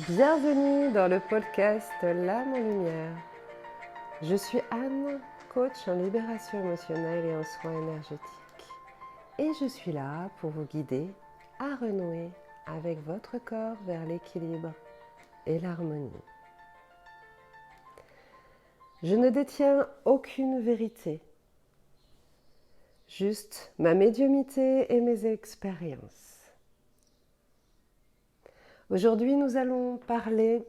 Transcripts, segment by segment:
Bienvenue dans le podcast L'âme en lumière. Je suis Anne, coach en libération émotionnelle et en soins énergétiques. Et je suis là pour vous guider à renouer avec votre corps vers l'équilibre et l'harmonie. Je ne détiens aucune vérité, juste ma médiumnité et mes expériences. Aujourd'hui, nous allons parler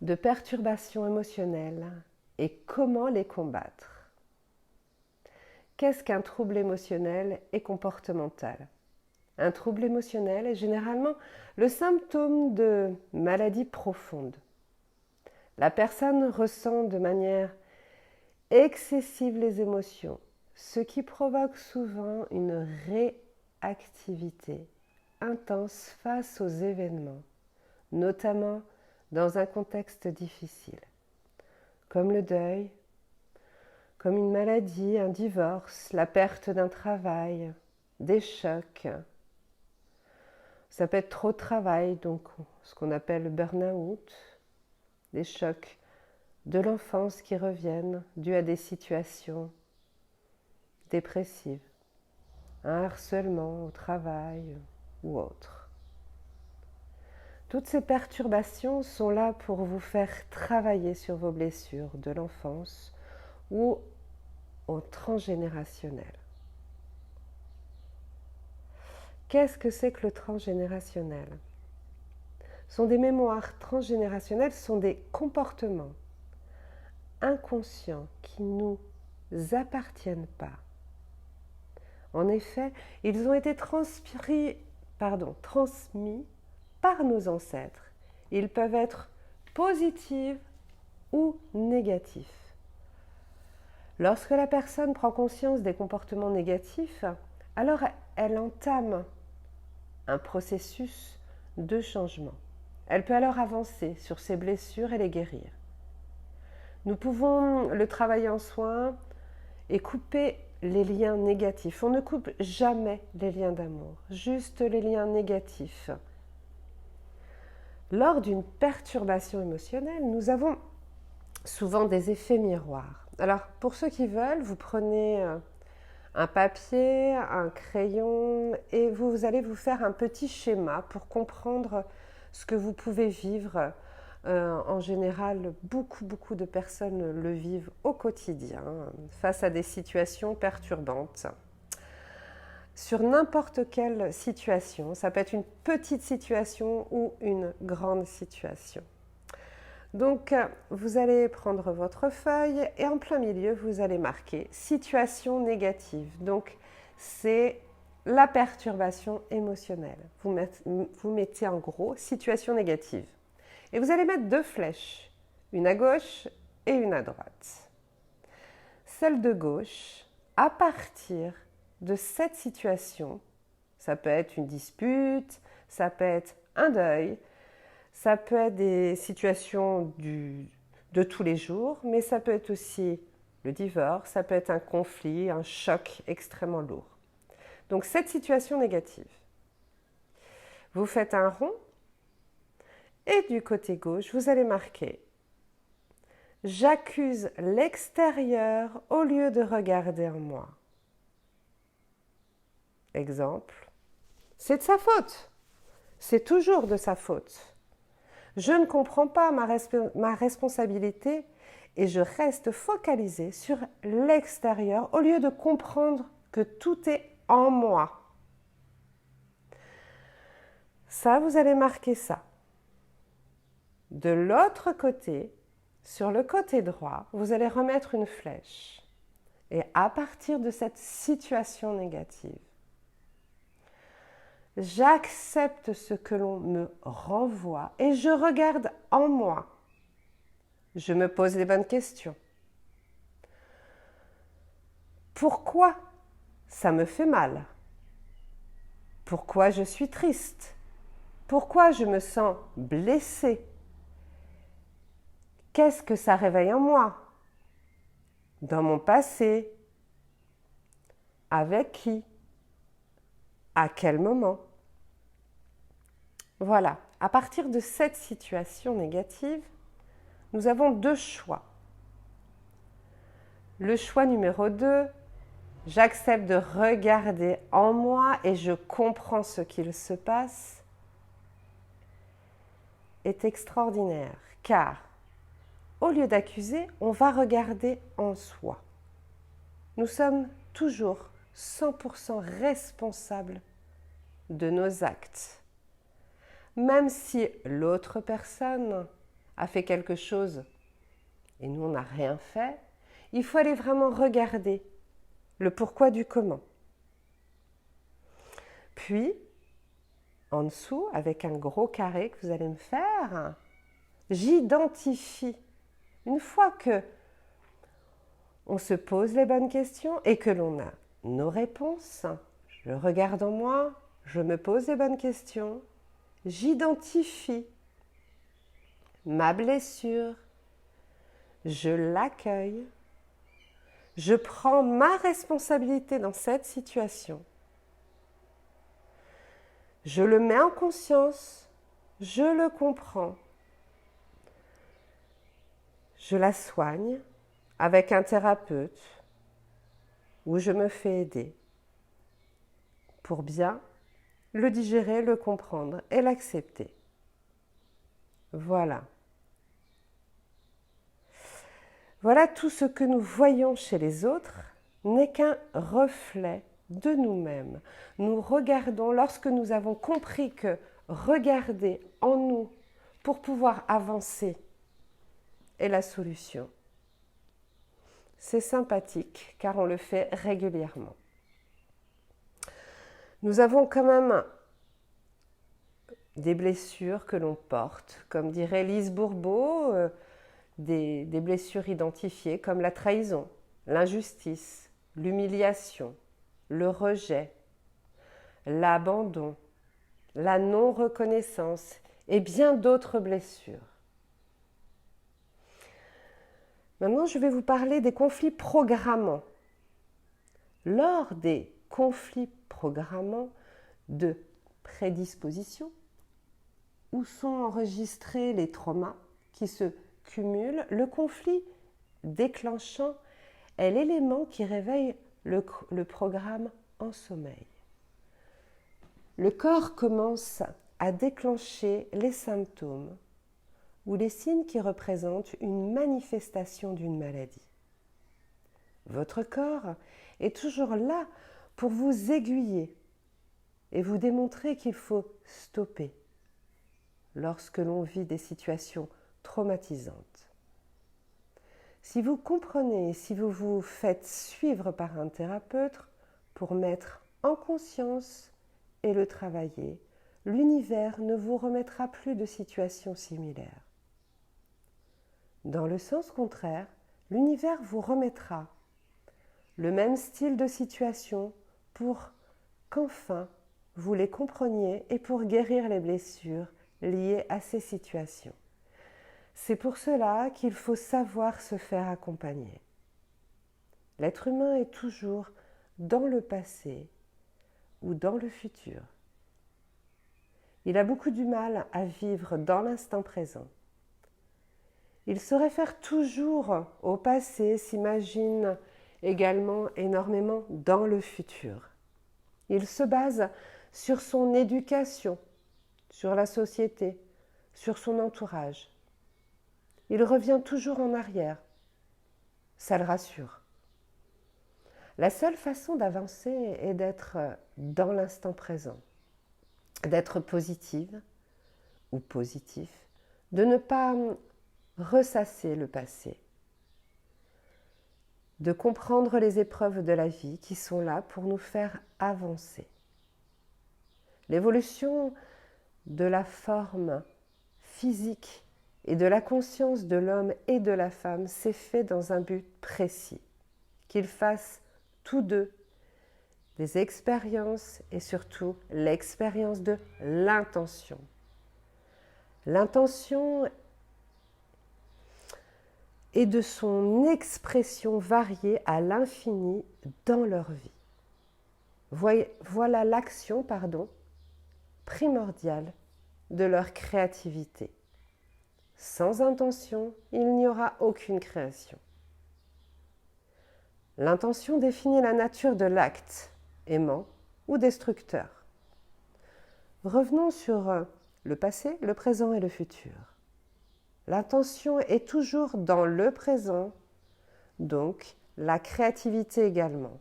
de perturbations émotionnelles et comment les combattre. Qu'est-ce qu'un trouble émotionnel et comportemental ? Un trouble émotionnel est généralement le symptôme de maladies profondes. La personne ressent de manière excessive les émotions, ce qui provoque souvent une réactivité intense face aux événements, notamment dans un contexte difficile, comme le deuil, comme une maladie, un divorce, la perte d'un travail, des chocs. Ça peut être trop de travail, donc ce qu'on appelle le burn-out, des chocs de l'enfance qui reviennent dus à des situations dépressives, un harcèlement au travail ou autre. Toutes ces perturbations sont là pour vous faire travailler sur vos blessures de l'enfance ou au transgénérationnel. Qu'est-ce que c'est que le transgénérationnel ? Ce sont des mémoires transgénérationnelles, ce sont des comportements inconscients qui ne nous appartiennent pas. En effet, ils ont été transmis par nos ancêtres. Ils peuvent être positifs ou négatifs. Lorsque la personne prend conscience des comportements négatifs, alors elle entame un processus de changement. Elle peut alors avancer sur ses blessures et les guérir. Nous pouvons le travailler en soins et couper les liens négatifs. On ne coupe jamais les liens d'amour, juste les liens négatifs. Lors d'une perturbation émotionnelle, nous avons souvent des effets miroirs. Alors, pour ceux qui veulent, vous prenez un papier, un crayon et vous allez vous faire un petit schéma pour comprendre ce que vous pouvez vivre. En général, beaucoup de personnes le vivent au quotidien face à des situations perturbantes. Sur n'importe quelle situation, ça peut être une petite situation ou une grande situation. Donc, vous allez prendre votre feuille et en plein milieu, vous allez marquer « situation négative ». Donc, c'est la perturbation émotionnelle. Vous mettez en gros « situation négative ». Et vous allez mettre 2 flèches, une à gauche et une à droite. Celle de gauche, à partir de cette situation, ça peut être une dispute, ça peut être un deuil, ça peut être des situations de tous les jours, mais ça peut être aussi le divorce, ça peut être un conflit, un choc extrêmement lourd. Donc cette situation négative, vous faites un rond et du côté gauche, vous allez marquer « J'accuse l'extérieur au lieu de regarder en moi ». Exemple, c'est de sa faute, c'est toujours de sa faute. Je ne comprends pas ma responsabilité et je reste focalisée sur l'extérieur au lieu de comprendre que tout est en moi. Ça, vous allez marquer ça. De l'autre côté, sur le côté droit, vous allez remettre une flèche. Et à partir de cette situation négative, j'accepte ce que l'on me renvoie et je regarde en moi. Je me pose les bonnes questions. Pourquoi ça me fait mal ? Pourquoi je suis triste ? Pourquoi je me sens blessée ? Qu'est-ce que ça réveille en moi ? Dans mon passé ? Avec qui ? À quel moment ? Voilà, À partir de cette situation négative, nous avons deux choix. Le choix numéro 2, j'accepte de regarder en moi et je comprends ce qu'il se passe, est extraordinaire. Car, au lieu d'accuser, on va regarder en soi. Nous sommes toujours 100% responsables de nos actes. Même si l'autre personne a fait quelque chose et nous, on n'a rien fait, il faut aller vraiment regarder le pourquoi du comment. Puis, en dessous, avec un gros carré que vous allez me faire, j'identifie. Une fois que on se pose les bonnes questions et que l'on a nos réponses, je regarde en moi, je me pose les bonnes questions, j'identifie ma blessure, je l'accueille, je prends ma responsabilité dans cette situation, je le mets en conscience, je le comprends, je la soigne avec un thérapeute où je me fais aider pour bien le digérer, le comprendre et l'accepter. Voilà. Voilà, tout ce que nous voyons chez les autres n'est qu'un reflet de nous-mêmes. Nous regardons, lorsque nous avons compris que regarder en nous pour pouvoir avancer est la solution. C'est sympathique car on le fait régulièrement. Nous avons quand même des blessures que l'on porte, comme dirait Lise Bourbeau, des blessures identifiées comme la trahison, l'injustice, l'humiliation, le rejet, l'abandon, la non-reconnaissance et bien d'autres blessures. Maintenant, je vais vous parler des conflits programmants. Lors des conflits programmants de prédisposition, où sont enregistrés les traumas qui se cumulent, le conflit déclenchant est l'élément qui réveille le programme en sommeil. Le corps commence à déclencher les symptômes ou les signes qui représentent une manifestation d'une maladie. Votre corps est toujours là pour vous aiguiller et vous démontrer qu'il faut stopper lorsque l'on vit des situations traumatisantes. Si vous comprenez, si vous vous faites suivre par un thérapeute pour mettre en conscience et le travailler, l'univers ne vous remettra plus de situations similaires. Dans le sens contraire, l'univers vous remettra le même style de situation pour qu'enfin vous les compreniez et pour guérir les blessures liées à ces situations. C'est pour cela qu'il faut savoir se faire accompagner. L'être humain est toujours dans le passé ou dans le futur. Il a beaucoup du mal à vivre dans l'instant présent. Il se réfère toujours au passé, s'imagine également énormément dans le futur. Il se base sur son éducation, sur la société, sur son entourage. Il revient toujours en arrière. Ça le rassure. La seule façon d'avancer est d'être dans l'instant présent, d'être positive ou positif, de ne pas ressasser le passé, de comprendre les épreuves de la vie qui sont là pour nous faire avancer. L'évolution de la forme physique et de la conscience de l'homme et de la femme s'est fait dans un but précis, qu'ils fassent tous deux des expériences et surtout l'expérience de l'intention. L'intention et de son expression variée à l'infini dans leur vie. Voilà l'action, primordiale de leur créativité. Sans intention, il n'y aura aucune création. L'intention définit la nature de l'acte, aimant ou destructeur. Revenons sur le passé, le présent et le futur. L'intention est toujours dans le présent, donc la créativité également.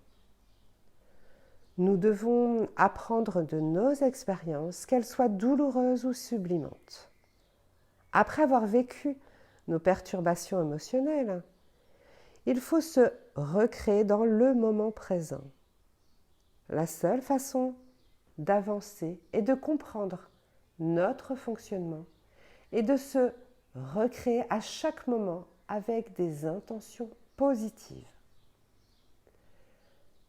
Nous devons apprendre de nos expériences, qu'elles soient douloureuses ou sublimantes. Après avoir vécu nos perturbations émotionnelles, il faut se recréer dans le moment présent. La seule façon d'avancer est de comprendre notre fonctionnement et de se recréer à chaque moment avec des intentions positives.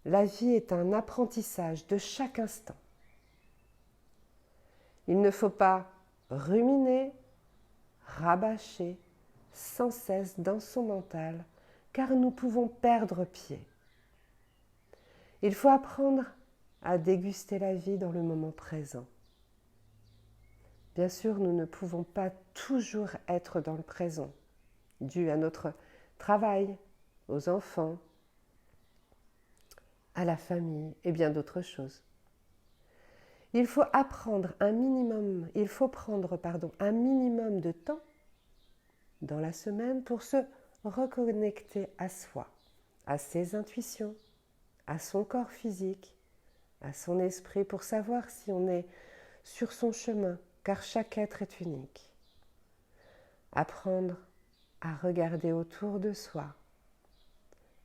La vie est un apprentissage de chaque instant. Il ne faut pas ruminer, rabâcher sans cesse dans son mental, car nous pouvons perdre pied. Il faut apprendre à déguster la vie dans le moment présent. Bien sûr, nous ne pouvons pas toujours être dans le présent, dû à notre travail, aux enfants, à la famille et bien d'autres choses. Il faut prendre un minimum de temps dans la semaine pour se reconnecter à soi, à ses intuitions, à son corps physique, à son esprit, pour savoir si on est sur son chemin, car chaque être est unique. Apprendre à regarder autour de soi,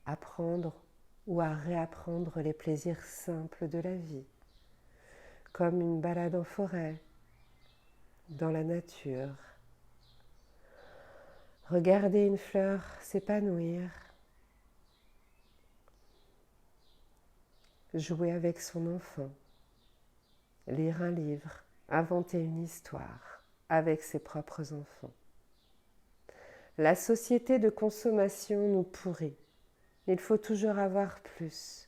apprendre ou à réapprendre les plaisirs simples de la vie, comme une balade en forêt, dans la nature. Regarder une fleur s'épanouir, jouer avec son enfant, lire un livre, inventer une histoire avec ses propres enfants. La société de consommation nous pourrit. Il faut toujours avoir plus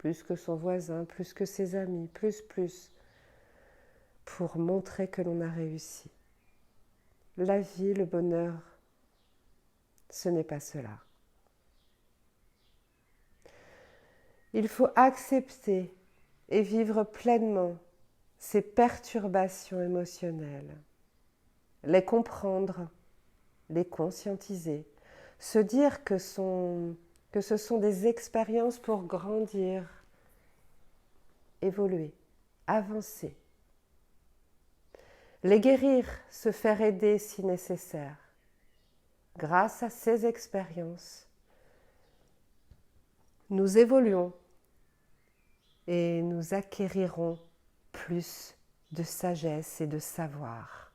que son voisin, plus que ses amis, plus, pour montrer que l'on a réussi. La vie, le bonheur, ce n'est pas cela. Il faut accepter et vivre pleinement ces perturbations émotionnelles, les comprendre, les conscientiser, se dire que ce sont des expériences pour grandir, évoluer, avancer. Les guérir, se faire aider si nécessaire. Grâce à ces expériences, nous évoluons et nous acquérirons plus de sagesse et de savoir.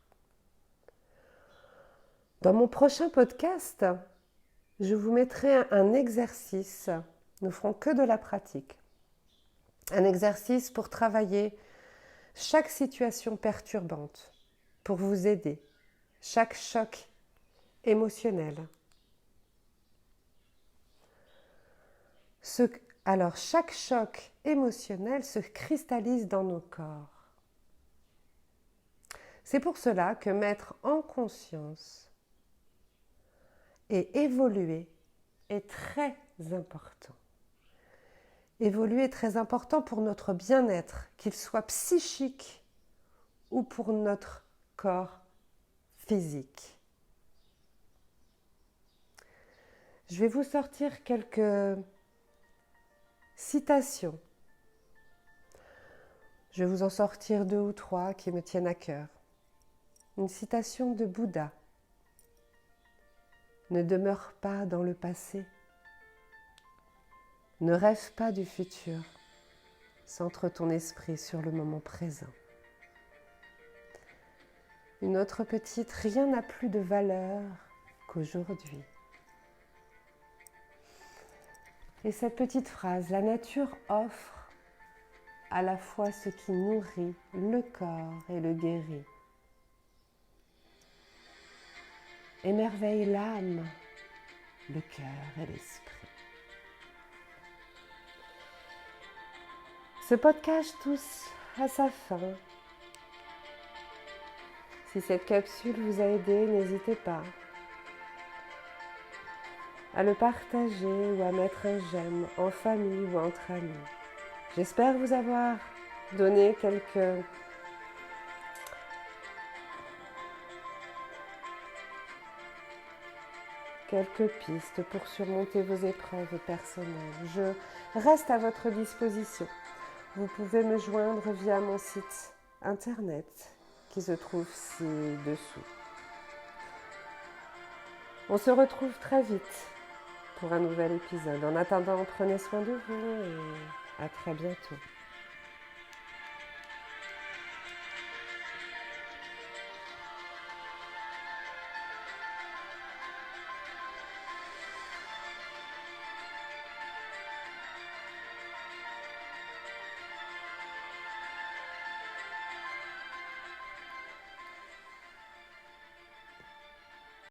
Dans mon prochain podcast, je vous mettrai un exercice, nous ferons que de la pratique, un exercice pour travailler chaque situation perturbante, pour vous aider, chaque choc émotionnel. Alors, chaque choc émotionnel se cristallise dans nos corps. C'est pour cela que mettre en conscience et évoluer est très important. Évoluer est très important pour notre bien-être, qu'il soit psychique ou pour notre corps physique. Je vais vous sortir quelques citations. Je vais vous en sortir 2 ou 3 qui me tiennent à cœur. Une citation de Bouddha. Ne demeure pas dans le passé. Ne rêve pas du futur. Centre ton esprit sur le moment présent. Une autre petite, rien n'a plus de valeur qu'aujourd'hui. Et cette petite phrase, la nature offre à la fois ce qui nourrit le corps et le guérit. Émerveille l'âme, le cœur et l'esprit. Ce podcast touche à sa fin. Si cette capsule vous a aidé, n'hésitez pas à le partager ou à mettre un j'aime en famille ou entre amis. J'espère vous avoir donné quelques pistes pour surmonter vos épreuves personnelles. Je reste à votre disposition. Vous pouvez me joindre via mon site internet qui se trouve ci-dessous. On se retrouve très vite pour un nouvel épisode. En attendant, prenez soin de vous et à très bientôt.